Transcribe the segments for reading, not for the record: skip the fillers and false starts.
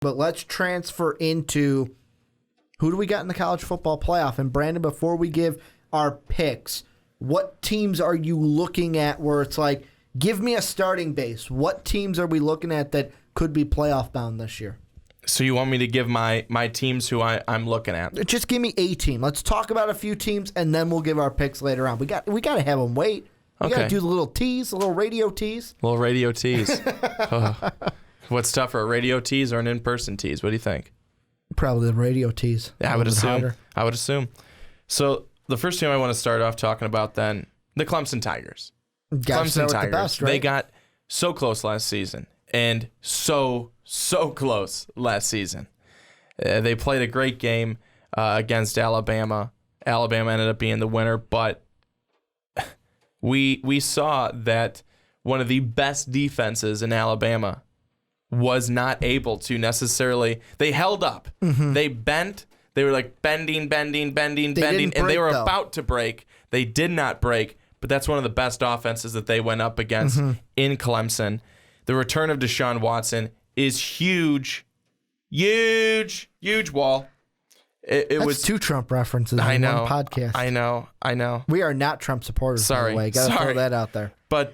But let's transfer into who do we got in the college football playoff? And Brandon, before we give our picks, what teams are you looking at where it's like, give me a starting base? What teams are we looking at that could be playoff bound this year? So you want me to give my teams who I'm looking at? Just give me a team. Let's talk about a few teams, and then we'll give our picks later on. We got to have them wait. We got to do the little tease, a little radio tease. Little radio tease. What's tougher, a radio tease or an in-person tease? What do you think? Probably the radio tease. Yeah, I would assume. So the first team I want to start off talking about then, the Clemson Tigers. Clemson Tigers. The best, right? They got so close last season, and so close last season. They played a great game against Alabama. Alabama ended up being the winner, but we saw that one of the best defenses in Alabama was not able to necessarily. They held up. Mm-hmm. They bent. They were like bending, and they were about to break. They did not break, but that's one of the best offenses that they went up against in Clemson. The return of Deshaun Watson is huge. Wall. It was 2 Trump references in one podcast. I know. We are not Trump supporters, by the way. Got to throw that out there. But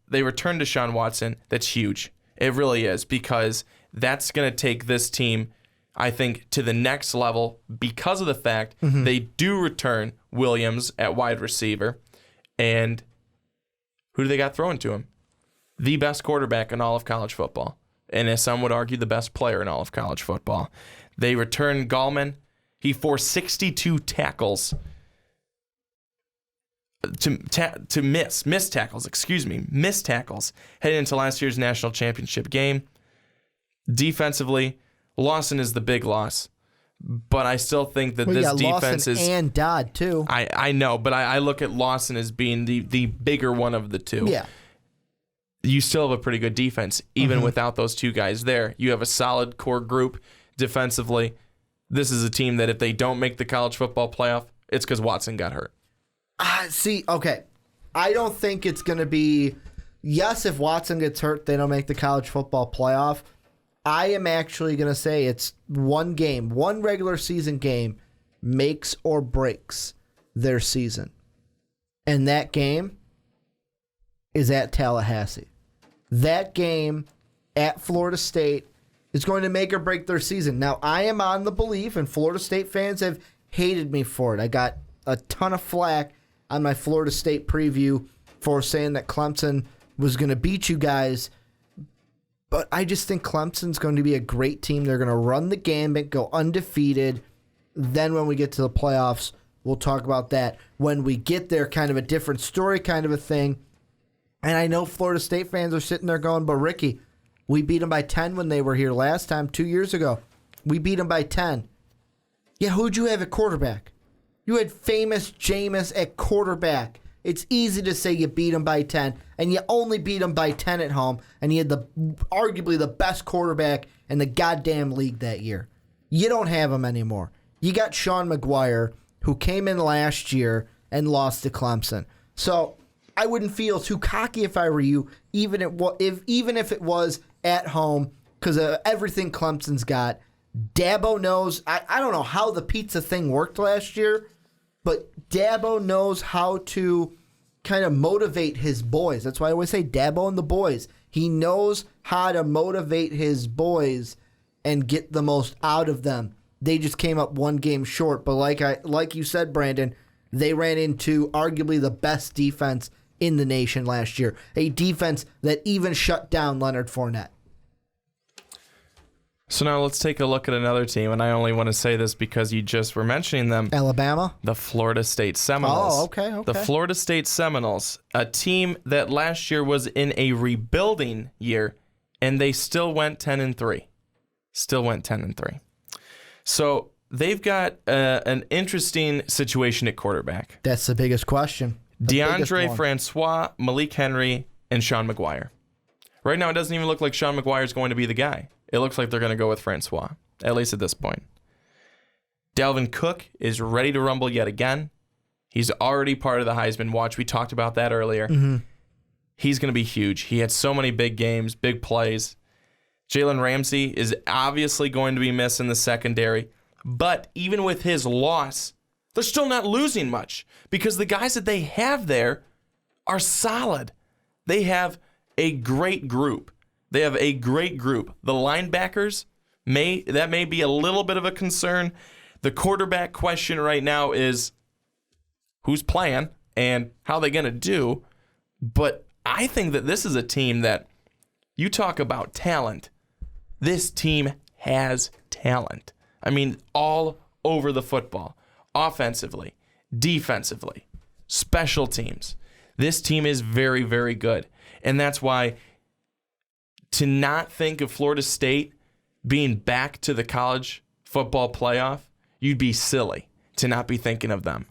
they returned Deshaun Watson. That's huge. It really is, because that's going to take this team, I think, to the next level because of the fact they do return Williams at wide receiver. And who do they got throwing to him? The best quarterback in all of college football. And as some would argue, the best player in all of college football. They return Gallman. He forced 62 tackles to miss tackles heading into last year's national championship game. Defensively, Lawson is the big loss, but I still think that this defense Lawson and Dodd too. I know, but I look at Lawson as being the bigger one of the two. Yeah. You still have a pretty good defense, even without those two guys there. You have a solid core group defensively. This is a team that if they don't make the college football playoff, it's because Watson got hurt. Okay. I don't think it's going to be, yes, if Watson gets hurt, they don't make the college football playoff. I am actually going to say it's one game, one regular season game makes or breaks their season. And that game is at Tallahassee. That game at Florida State is going to make or break their season. Now, I am on the belief, and Florida State fans have hated me for it. I got a ton of flack on my Florida State preview for saying that Clemson was going to beat you guys. But I just think Clemson's going to be a great team. They're going to run the gambit, go undefeated. Then when we get to the playoffs, we'll talk about that. When we get there, kind of a different story kind of a thing. And I know Florida State fans are sitting there going, but Ricky, we beat them by 10 when they were here last time, 2 years ago. We beat them by 10. Yeah, who'd you have at quarterback? You had famous Jameis at quarterback. It's easy to say you beat them by 10, and you only beat them by 10 at home, and you had arguably the best quarterback in the goddamn league that year. You don't have him anymore. You got Sean McGuire, who came in last year and lost to Clemson. So I wouldn't feel too cocky if I were you, even if it was at home, because of everything Clemson's got. Dabo knows. I don't know how the pizza thing worked last year, but Dabo knows how to kind of motivate his boys. That's why I always say Dabo and the boys. He knows how to motivate his boys and get the most out of them. They just came up one game short, but like you said, Brandon, they ran into arguably the best defense in the nation last year. A defense that even shut down Leonard Fournette. So now let's take a look at another team, and I only want to say this because you just were mentioning them. Alabama? The Florida State Seminoles. Oh, okay. The Florida State Seminoles, a team that last year was in a rebuilding year, and they still went 10-3. So they've got an interesting situation at quarterback. That's the biggest question. DeAndre Francois, Malik Henry, and Sean McGuire. Right now, it doesn't even look like Sean McGuire is going to be the guy. It looks like they're going to go with Francois, at least at this point. Dalvin Cook is ready to rumble yet again. He's already part of the Heisman watch. We talked about that earlier. Mm-hmm. He's going to be huge. He had so many big games, big plays. Jalen Ramsey is obviously going to be missing the secondary. But even with his loss, they're still not losing much because the guys that they have there are solid. They have a great group. The linebackers, that may be a little bit of a concern. The quarterback question right now is who's playing and how they're going to do. But I think that this is a team that, you talk about talent, this team has talent. I mean, all over the football, offensively, defensively, special teams. This team is very, very good. And that's why to not think of Florida State being back to the college football playoff, you'd be silly to not be thinking of them.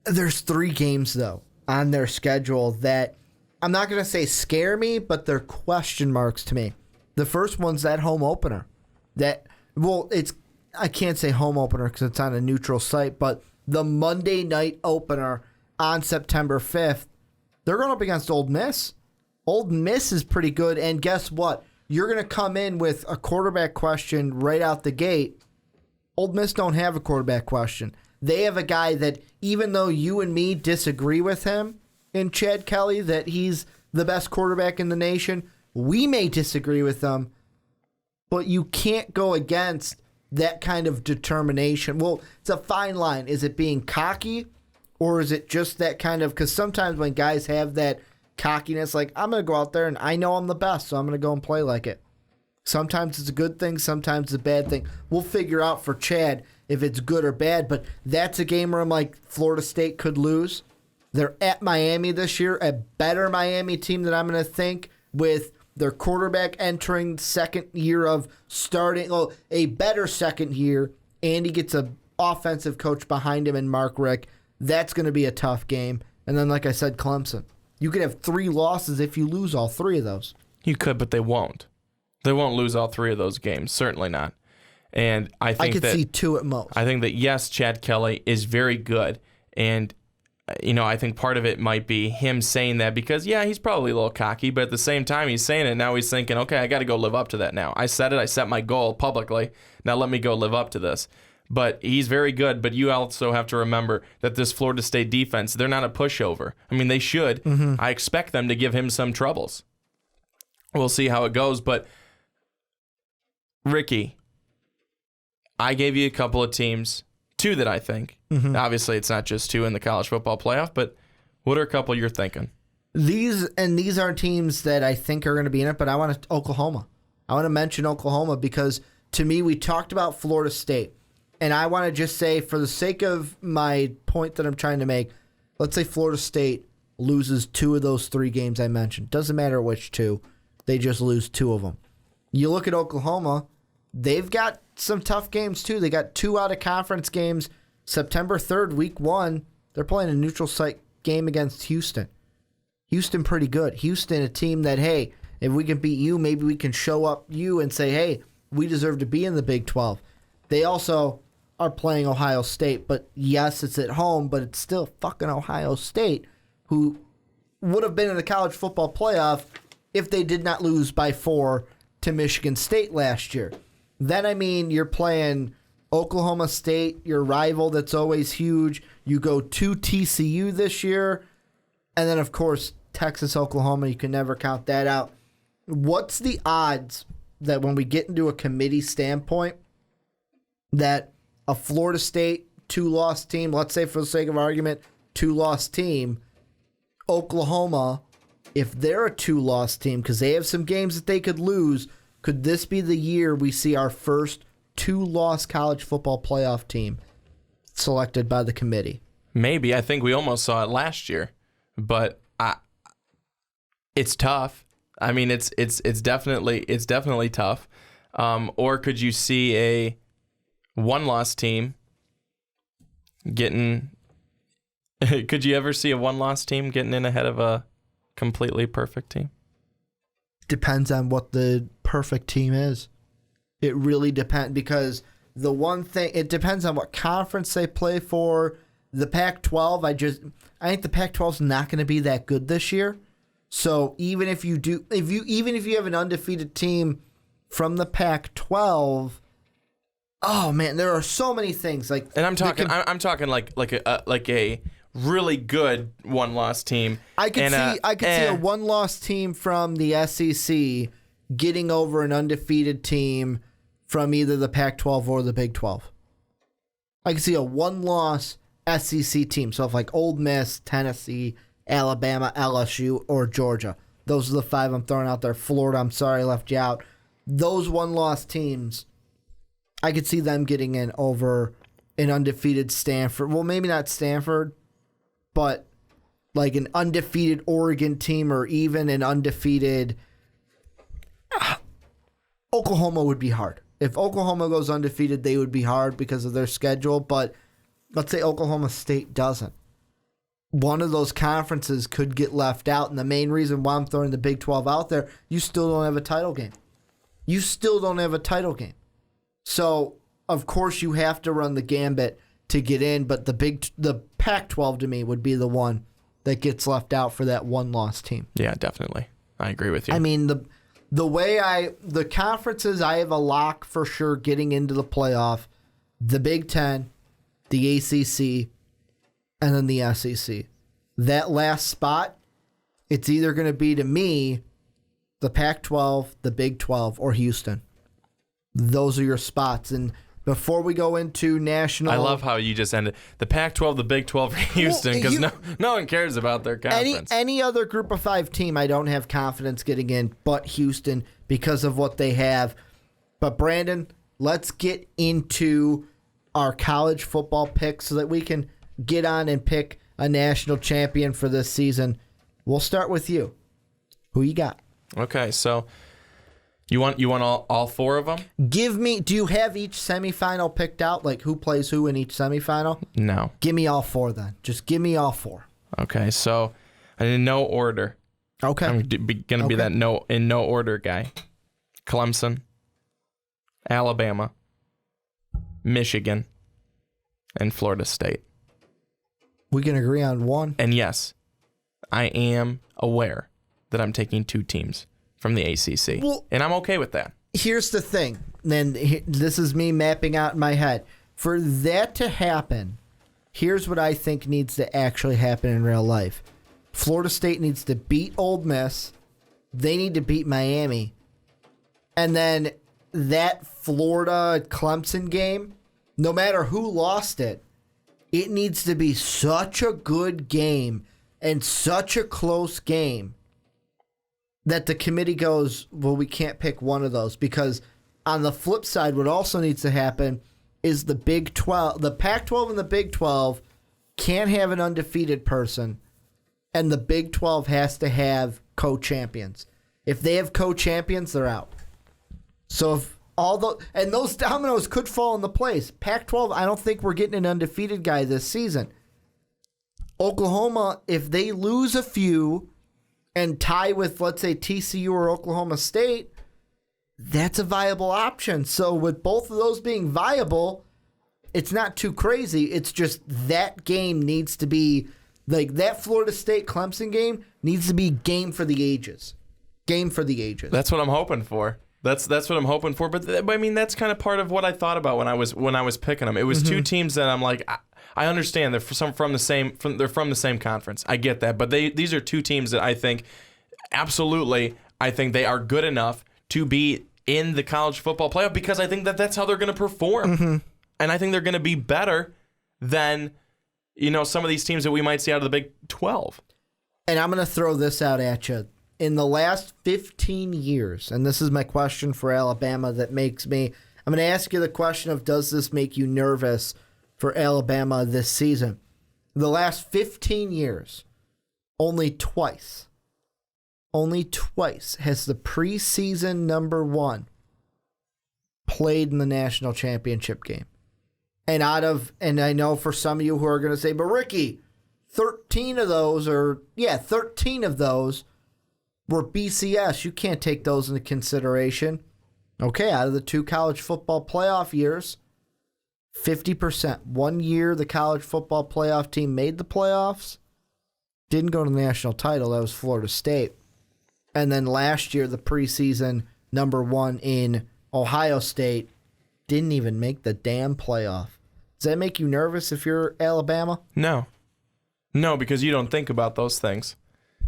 There's 3 games, though, on their schedule that I'm not going to say scare me, but they're question marks to me. The first one's that home opener. I can't say home opener because it's on a neutral site, but the Monday night opener on September 5th, they're going up against Ole Miss. Ole Miss is pretty good, and guess what? You're going to come in with a quarterback question right out the gate. Ole Miss don't have a quarterback question. They have a guy that, even though you and me disagree with him in Chad Kelly, that he's the best quarterback in the nation, we may disagree with them, but you can't go against that kind of determination. Well, it's a fine line. Is it being cocky, or is it just that kind of, because sometimes when guys have that cockiness, like, I'm going to go out there and I know I'm the best, so I'm going to go and play like it. Sometimes it's a good thing, sometimes it's a bad thing. We'll figure out for Chad if it's good or bad, but that's a game where I'm like, Florida State could lose. They're at Miami this year, a better Miami team that I'm going to think with their quarterback entering second year of starting, a better second year, and he gets an offensive coach behind him in Mark Richt. That's going to be a tough game. And then, like I said, Clemson. You could have 3 losses if you lose all 3 of those. You could, but they won't. They won't lose all 3 of those games. Certainly not. And I could see 2 at most. I think that, yes, Chad Kelly is very good. And, I think part of it might be him saying that because, yeah, he's probably a little cocky, but at the same time he's saying it, now he's thinking, okay, I got to go live up to that now. I said it. I set my goal publicly. Now let me go live up to this. But he's very good, but you also have to remember that this Florida State defense, they're not a pushover. I mean, they should. Mm-hmm. I expect them to give him some troubles. We'll see how it goes. But, Ricky, I gave you a couple of teams, 2 that I think. Mm-hmm. Obviously, it's not just 2 in the college football playoff, but what are a couple you're thinking? These are teams that I think are going to be in it, but I want Oklahoma. I want to mention Oklahoma because, to me, we talked about Florida State. And I want to just say, for the sake of my point that I'm trying to make, let's say Florida State loses 2 of those 3 games I mentioned. Doesn't matter which 2. They just lose 2 of them. You look at Oklahoma, they've got some tough games too. They got 2 out-of-conference games. September 3rd, week 1, they're playing a neutral site game against Houston. Houston pretty good. Houston, a team that, hey, if we can beat you, maybe we can show up you and say, hey, we deserve to be in the Big 12. They also are playing Ohio State, but yes, it's at home, but it's still fucking Ohio State, who would have been in the college football playoff if they did not lose by 4 to Michigan State last year. Then, I mean, you're playing Oklahoma State, your rival that's always huge. You go to TCU this year, and then, of course, Texas, Oklahoma, you can never count that out. What's the odds that when we get into a committee standpoint that a Florida State 2-loss team, let's say for the sake of argument, 2-loss team, Oklahoma, if they're a 2-loss team, because they have some games that they could lose, could this be the year we see our first 2-loss college football playoff team selected by the committee? Maybe. I think we almost saw it last year, but it's tough. I mean, it's definitely tough. Or could you see a 1-loss team getting? Could you ever see a 1-loss team getting in ahead of a completely perfect team? Depends on what the perfect team is. It really depends, because the one thing, it depends on what conference they play for. The Pac-12, I think the Pac-12 is not going to be that good this year. So even if you have an undefeated team from the Pac-12, oh man, there are so many things like. And I'm talking like a really good one-loss team. I could see a one-loss team from the SEC getting over an undefeated team from either the Pac-12 or the Big 12. I could see a one-loss SEC team. So if like Ole Miss, Tennessee, Alabama, LSU, or Georgia. Those are the 5 I'm throwing out there. Florida, I'm sorry I left you out. Those one-loss teams, I could see them getting in over an undefeated Stanford. Well, maybe not Stanford, but like an undefeated Oregon team or even an undefeated Oklahoma would be hard. If Oklahoma goes undefeated, they would be hard because of their schedule, but let's say Oklahoma State doesn't. One of those conferences could get left out, and the main reason why I'm throwing the Big 12 out there, you still don't have a title game. So, of course, you have to run the gambit to get in, but the Pac-12 to me would be the one that gets left out for that one-loss team. Yeah, definitely. I agree with you. I mean, the conferences I have a lock for sure getting into the playoff, the Big Ten, the ACC, and then the SEC. That last spot, it's either going to be, to me, the Pac-12, the Big 12, or Houston. Those are your spots. And before we go into national... I love how you just ended. The Pac-12, the Big 12 for Houston, because no one cares about their conference. Any other Group of 5 team, I don't have confidence getting in, but Houston, because of what they have. But Brandon, let's get into our college football picks so that we can get on and pick a national champion for this season. We'll start with you. Who you got? Okay, so you want all 4 of them? Do you have each semifinal picked out? Like who plays who in each semifinal? No. Give me all 4 then. Just give me all 4. Okay, so in no order. Okay. I'm going to be that in no order guy. Clemson, Alabama, Michigan, and Florida State. We can agree on one. And yes, I am aware that I'm taking 2 teams from the ACC. Well, and I'm okay with that. Here's the thing. And this is me mapping out in my head. For that to happen, here's what I think needs to actually happen in real life. Florida State needs to beat Ole Miss. They need to beat Miami. And then that Florida-Clemson game, no matter who lost it, it needs to be such a good game and such a close game that the committee goes, well, we can't pick one of those. Because on the flip side, what also needs to happen is the Big 12, the Pac-12 and the Big 12 can't have an undefeated person, and the Big 12 has to have co-champions. If they have co-champions, they're out. So if and those dominoes could fall into place. Pac-12, I don't think we're getting an undefeated guy this season. Oklahoma, if they lose a few and tie with, let's say, TCU or Oklahoma State, that's a viable option. So with both of those being viable, it's not too crazy. It's just that game needs to be, like that Florida State-Clemson game needs to be game for the ages. Game for the ages. That's what I'm hoping for. That's what I'm hoping for. But I mean, that's kind of part of what I thought about when I was picking them. It was 2 teams that I'm like, I understand they're from the same conference. I get that, but these are 2 teams that I think absolutely they are good enough to be in the college football playoff because I think that's how they're going to perform, and I think they're going to be better than some of these teams that we might see out of the Big 12. And I'm going to throw this out at you. In the last 15 years, and this is my question for Alabama that makes me, I'm going to ask you the question of, does this make you nervous for Alabama this season? The last 15 years, only twice has the preseason number 1 played in the national championship game. And I know for some of you who are going to say, but Ricky, 13 of those were BCS. You can't take those into consideration. Okay, out of the 2 college football playoff years, 50%. One year the college football playoff team made the playoffs, Didn't go to the national title. That was Florida State. And then last year, the preseason #1 in Ohio State didn't even make the damn playoff. Does that make you nervous if you're Alabama? No, because you don't think about those things.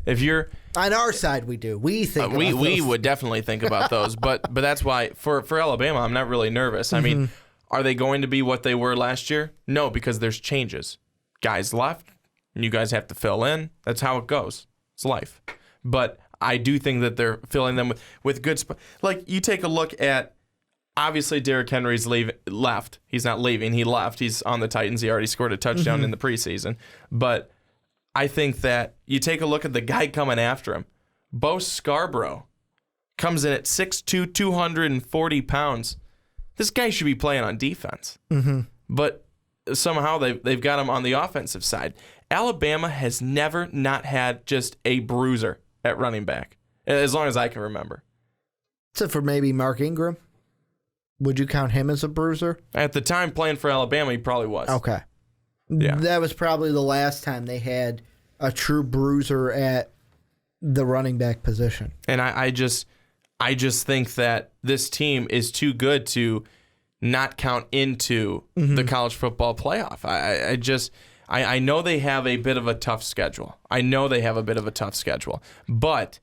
If you're on our side, we do. We think we would definitely think about those, but that's why for Alabama, I'm not really nervous. I mean, are they going to be what they were last year? No, because there's changes. Guys left, and you guys have to fill in. That's how it goes. It's life. But I do think that they're filling them with good like you take a look at. Obviously, Derrick Henry's left. He's not leaving. He left. He's on the Titans. He already scored a touchdown in the preseason. But I think that you take a look at the guy coming after him. Bo Scarborough comes in at 6'2", 240 pounds. This guy should be playing on defense. But somehow they've got him on the offensive side. Alabama has never not had just a bruiser at running back, as long as I can remember. Except for maybe Mark Ingram. Would you count him as a bruiser? At the time playing for Alabama, he probably was. Okay. Yeah. That was probably the last time they had a true bruiser at the running back position. And I just think that this team is too good to not count into the college football playoff. I know they have a bit of a tough schedule. But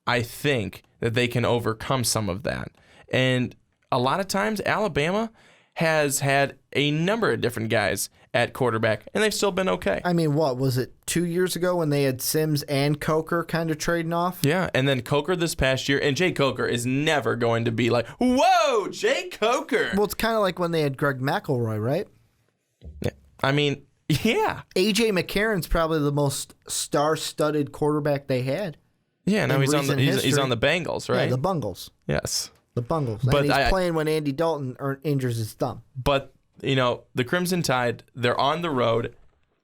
I think that they can overcome some of that. And a lot of times, Alabama has had a number of different guys at quarterback, and they've still been okay. I mean, what was it, 2 years ago when they had Sims and Coker kind of trading off? Yeah, and then Coker this past year, and Jay Coker is never going to be like, whoa, Jay Coker. Well, it's kind of like when they had Greg McElroy, right? Yeah. I mean, yeah. A.J. McCarron's probably the most star-studded quarterback they had. Yeah, now he's on the Bengals, right? Yeah, the Bungles. Yes. The Bungles. But and he's playing when Andy Dalton injures his thumb. But, the Crimson Tide, they're on the road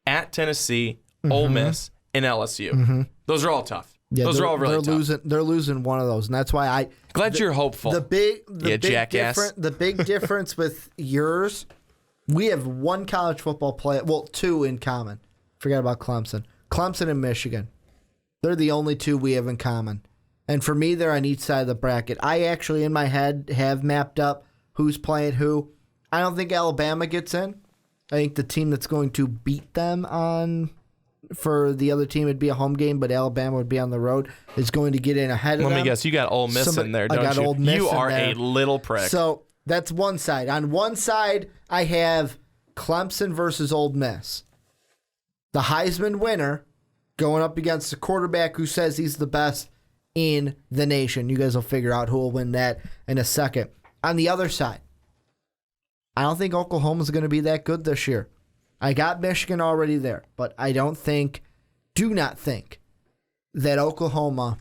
at Tennessee, Ole Miss, and LSU. Those are all tough. Yeah, those are all really tough. They're losing one of those, and that's why Glad you're hopeful. The big jackass. The big difference with yours, we have one college football player, well, two in common. Forget about Clemson. Clemson and Michigan. They're the only two we have in common. And for me, they're on each side of the bracket. I actually, in my head, have mapped up who's playing who. I don't think Alabama gets in. I think the team that's going to beat them for the other team would be a home game, but Alabama would be on the road, is going to get in ahead of them. Let me guess, you got Ole Miss in there, don't you? I got Ole Miss You are in there. a little prick. So that's one side. On one side, I have Clemson versus Ole Miss. The Heisman winner going up against the quarterback who says he's the best in the nation. You guys will figure out who will win that in a second. On the other side, I don't think Oklahoma's going to be that good this year. I got Michigan already there, but I do not think that Oklahoma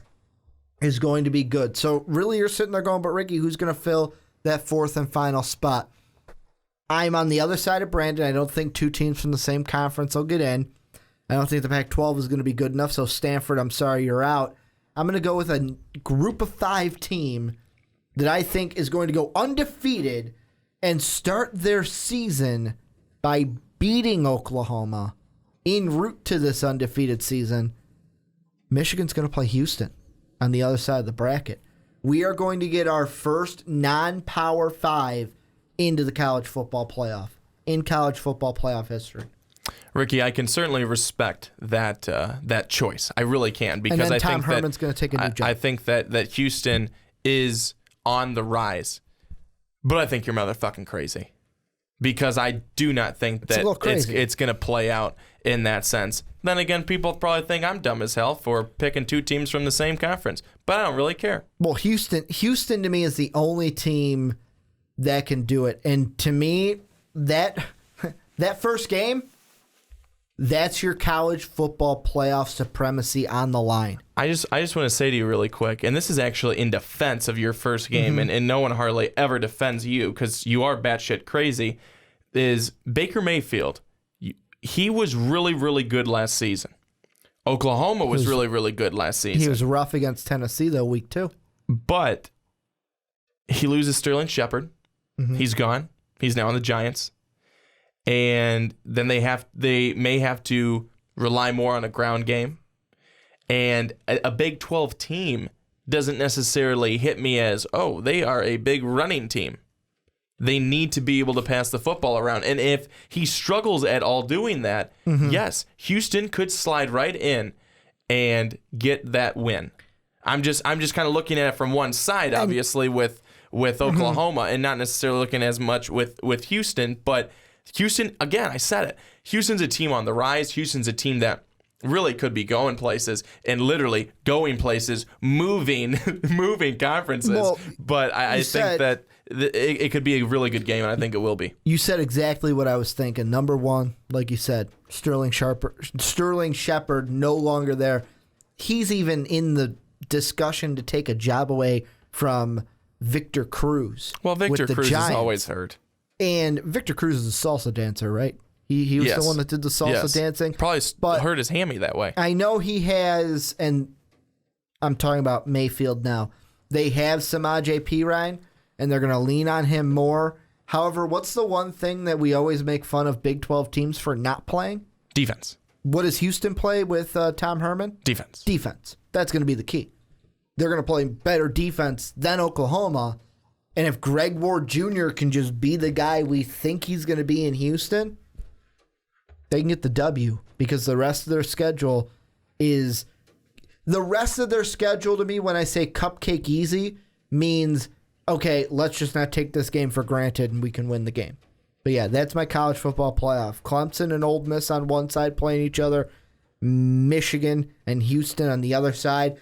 is going to be good. So really you're sitting there going, but Ricky, who's going to fill that fourth and final spot? I'm on the other side of Brandon. I don't think two teams from the same conference will get in. I don't think the Pac-12 is going to be good enough. So Stanford, I'm sorry, you're out. I'm going to go with a group of 5 team that I think is going to go undefeated and start their season by beating Oklahoma en route to this undefeated season. Michigan's going to play Houston on the other side of the bracket. We are going to get our first non-Power 5 into the college football playoff, in college football playoff history. Ricky, I can certainly respect that choice. I really can, because and then I Tom think Herman's going to take a new job. I think that Houston is on the rise, but I think you're motherfucking crazy, because I do not think that it's going to play out in that sense. Then again, people probably think I'm dumb as hell for picking two teams from the same conference, but I don't really care. Well, Houston to me is the only team that can do it, and to me, that first game, that's your college football playoff supremacy on the line. I just want to say to you really quick, and this is actually in defense of your first game, and no one hardly ever defends you because you are batshit crazy, is Baker Mayfield. He was really, really good last season. Oklahoma was really, really good last season. He was rough against Tennessee, though, week 2. But he loses Sterling Shepard. He's gone. He's now on the Giants. And then they may have to rely more on a ground game. And a Big 12 team doesn't necessarily hit me as, oh, they are a big running team. They need to be able to pass the football around. And if he struggles at all doing that, yes, Houston could slide right in and get that win. I'm just kind of looking at it from one side, obviously, with Oklahoma, and not necessarily looking as much with Houston. But Houston, again, I said it. Houston's a team on the rise. Houston's a team that really could be going places, and literally going places, moving conferences. Well, but I think that it could be a really good game, and I think it will be. You said exactly what I was thinking. Number one, like you said, Sterling Shepard no longer there. He's even in the discussion to take a job away from Victor Cruz. Well, Victor Cruz is always hurt. And Victor Cruz is a salsa dancer, right? He was the one that did the salsa dancing. Probably hurt his hammy that way. I know he has, and I'm talking about Mayfield now. They have Samaje Perine, and they're going to lean on him more. However, what's the one thing that we always make fun of Big 12 teams for not playing? Defense. What does Houston play with Tom Herman? Defense. Defense. That's going to be the key. They're going to play better defense than Oklahoma. And if Greg Ward Jr. can just be the guy we think he's going to be in Houston, they can get the W, because the rest of their schedule is... The rest of their schedule, to me, when I say cupcake easy, means, okay, let's just not take this game for granted and we can win the game. But yeah, that's my college football playoff. Clemson and Ole Miss on one side playing each other. Michigan and Houston on the other side.